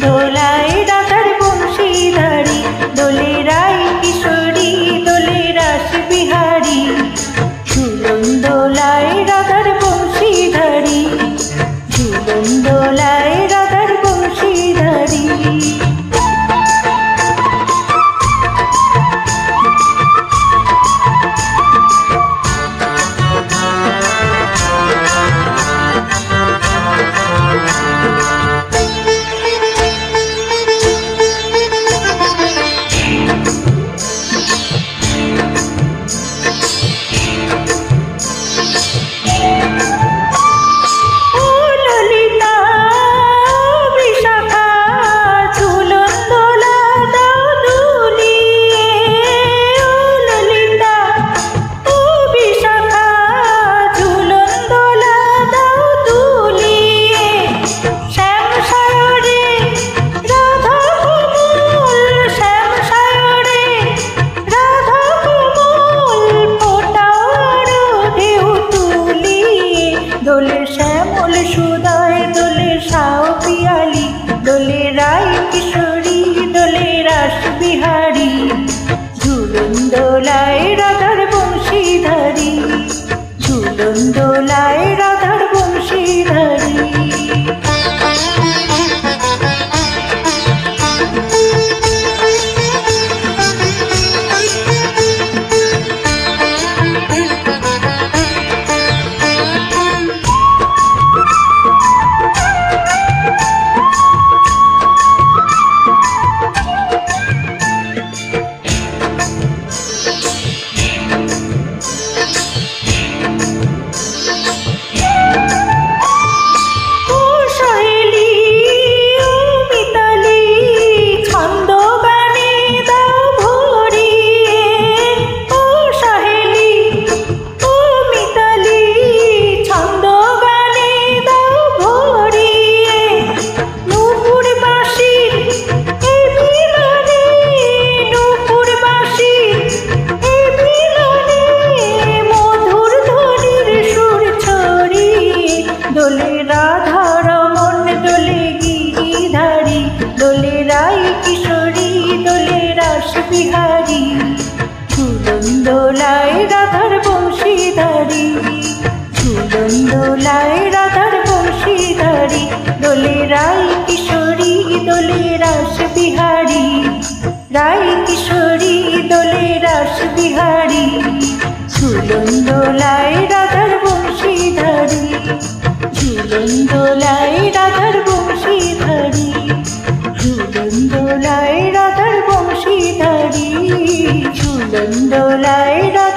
দোলায় রাধার বংশীধারী, দোলে রাই কিশোরী, দোলে রাস বিহারী। ঝুলন দোলায় রাধার বংশীধারী, ঝুলন দোলায় রাধার বংশীধারী। দোলে শ্যামল সুদয়, দোলে শাও পিয়ালি, দোলে রাই কিশোরী, দোলে রাস বিহারী। ঝুলন দোলায় রাধার বংশীধারী, ঝুলন দোলায় রাধার বংশীধারী। দোলে রাধা রমন, দোলে গিরিধারী, দোলে রাই কিশোরী, দোলে রাস বিহারী। ঝুলন দোলায় রাধার বংশীধারী, ঝুলন দোলায় রাধার বংশীধারী, দোলে রাই কিশোরী, দোলে রাস বিহারী। রাই কিশোরী, দোলে রাস বিহারী। ঝুলন দোলায় রাধার বংশীধারী, ঝুলন দোলায় রাধার বংশীধারী, ঝুলন দোলায় রাধার বংশীধারী, ঝুলন দোলায় রাধার